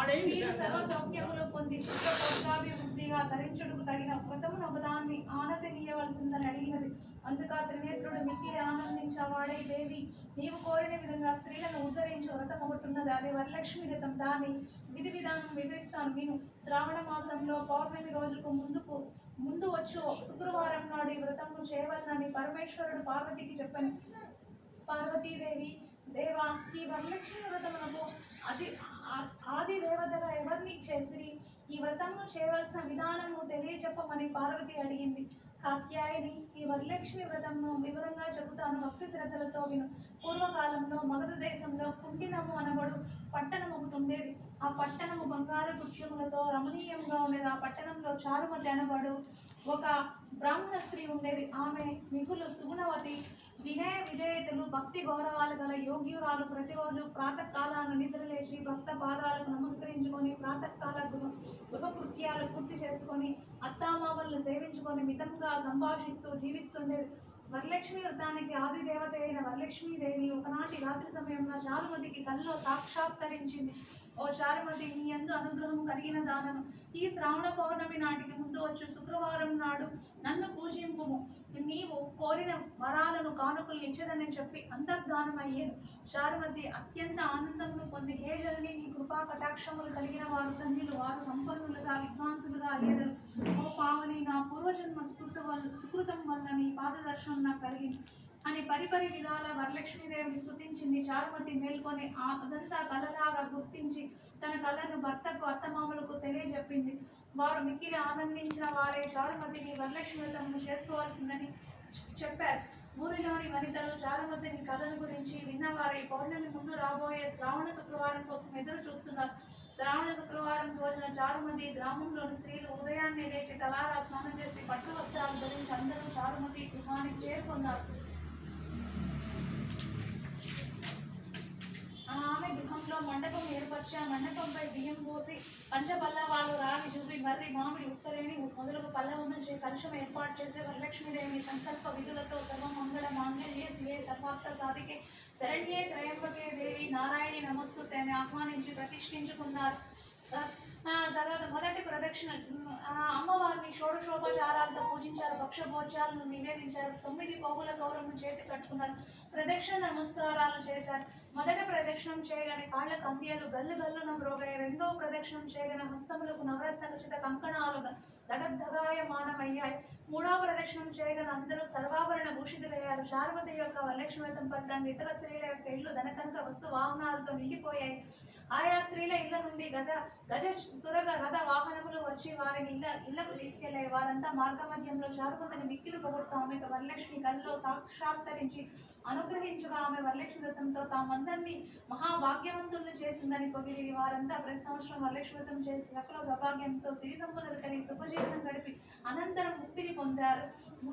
స్త్రీలు సర్వ సౌఖ్యములు పొంది పుత్రపౌత్రాభివృద్ధిగా ధరించుటకు తగిన వ్రతమును ఒకదాన్ని ఆనతినీయవలసిందని అడిగినది. అందుకు ఆ త్రినేత్రుడు మిక్కిలి ఆనందించవాడే, దేవి నీవు కోరిన విధంగా స్త్రీలను ఉద్ధరించు వ్రతం ఒకటున్నది, అదే వరలక్ష్మి వ్రతం. దాని విధి విధానం వివరిస్తాను విను. శ్రావణ మాసంలో పౌర్ణమి రోజుకు ముందు వచ్చు శుక్రవారం నాడు ఈ వ్రతము చేయవలనని పరమేశ్వరుడు పార్వతికి చెప్పాను. పార్వతీదేవి, దేవా ఈ వరలక్ష్మి వ్రతమునకు ఆది దేవతగా ఎవరిని చేసిరి? ఈ వ్రతమును చేయవలసిన విధానము తెలియచెప్పమని పార్వతి అడిగింది. కాత్యాయని, ఈ వరలక్ష్మి వ్రతంను వివరంగా చెబుతాను, భక్తి శ్రద్ధలతో విను. పూర్వకాలంలో మగధ దేశంలో కుండినము అనబడు పట్టణం ఒకటి ఉండేది. ఆ పట్టణము బంగారు గుత్యములతో రమణీయంగా ఉండేది. ఆ పట్టణంలో చారుమతి అనబడు ఒక బ్రాహ్మణ స్త్రీ ఉండేది. ఆమె మిగులు సుగుణవతి, వినయ విధేయతలు, భక్తి గౌరవాలు గల యోగ్యురాలు. ప్రతిరోజు ప్రాతకాలాన నిద్రలేచి భక్త పాదాలకు నమస్కరించుకొని ప్రాతకాల గృహకృత్యాలు పూర్తి చేసుకొని అత్తామామలను సేవించుకొని మితంగా సంభాషిస్తూ జీవిస్తుండేది. వరలక్ష్మి వ్రతానికి ఆది దేవత అయిన వరలక్ష్మీదేవి ఒకనాటి రాత్రి సమయంలో చారుమతికి కల్లో సాక్షాత్కరించింది. ఓ చారుమతి, నీ యందు అనుగ్రహం కలిగిన దానను, ఈ శ్రావణ పౌర్ణమి నాటికి ముందు వచ్చు శుక్రవారం నాడు నన్ను పూజింపుము, నీవు కోరిన వరాలను కానుకలు ఇచ్చదని చెప్పి అంతర్ధానమయ్యేను. చారుమతి అత్యంత ఆనందమును పొంది, హే జనని, నీ కృపా కటాక్షములు కలిగిన వారు ధన్యులు, వారు సంపన్నులుగా విద్వాంసులుగా అయ్యేదరు. ఓ పావని, నా పూర్వజన్మ సుకృతం వలన నీ పాదదర్శనం నాకు కలిగింది అని పరిపరి విధాల వరలక్ష్మీదేవిని స్తుతించింది. చారుమతి మేల్కొని అదంతా కలలాగా గుర్తించి తన కళను భర్తకు అత్తమామలకు తెలియజెప్పింది. వారు మిక్కిలి ఆనందించిన వారే చారుమతిని వరలక్ష్మి వ్రతమును చేసుకోవాల్సిందని చెప్పారు. ఊరిలోని వనితలు చారుమతిని కళను గురించి విన్నవారే పౌర్ణమి ముందు రాబోయే శ్రావణ శుక్రవారం కోసం ఎదురు చూస్తున్నారు. శ్రావణ శుక్రవారం రోజున చారుమతి గ్రామంలోని స్త్రీలు ఉదయాన్నే లేచి తలారా స్నానం చేసి పట్టు వస్త్రాలు ధరించి అందరూ చారుమతి గృహానికి చేరుకున్నారు. ఆమె గృహంలో మండపం ఏర్పరిచి ఆ మండపంపై బియ్యం పోసి పంచపల్లవాలు, రాగి, జువ్వి, మర్రి, మామిడి, ఉత్తరేణి మొదలగు పల్లవములచే కలుషం ఏర్పాటు చేసే వరలక్ష్మీదేవి సంకల్ప విధులతో సర్వమంగళ మాంగళ్యే శివే సర్వార్థ సాధికే శరణ్యే త్రయంబకే దేవి నారాయణి నమస్తుతే అని ఆహ్వానించి ప్రతిష్ఠించుకున్నారు. తర్వాత మొదటి ప్రదక్షిణ అమ్మవారిని షోడశోపచారాలతో పూజించారు. భోజ్యాలను నివేదించారు. 9 పోగుల గౌరవం చేతి కట్టుకున్నారు. ప్రదక్షిణ నమస్కారాలు చేశారు. మొదటి ప్రదక్షిణం చేయగానే కాళ్ళ కందియలు గల్లు గల్లున మ్రోగాయి. రెండవ ప్రదక్షిణం చేయగానే హస్తములకు నవరత్న ఖచ్చిత కంకణాలు దగద్గగాయమానమయ్యాయి. మూడవ ప్రదక్షిణం చేయగానే అందరూ సర్వాభరణ భూషితులయ్యారు. చారుమతి యొక్క వరలక్ష్మి వ్రతం ఫలితంగా ఇతర స్త్రీల యొక్క ఇల్లు ధనకనక వస్తు వాహనాలతో నిండిపోయాయి. ఆయా స్త్రీల ఇళ్ల నుండి గజ తురగ రథ వాహనములు వచ్చి వారిని ఇళ్లకు తీసుకెళ్లాయి. వారంతా మార్గమధ్యంలో చారుమతిని మిక్కిలు పొగుడుతూ ఆమెకు వరలక్ష్మి కల్లో సాక్షాత్కరించి అనుగ్రహించగా ఆమె వరలక్ష్మి వ్రతంతో తామందరినీ మహాభాగ్యవంతులను చేసిందని పొగిడి వారంతా ప్రతి సంవత్సరం వరలక్ష్మి వ్రతం చేసి సకల సౌభాగ్యంతో సిరి సంపదలు కలిగి సుఖజీవనం గడిపి అనంతరం ముక్తిని పొందారు.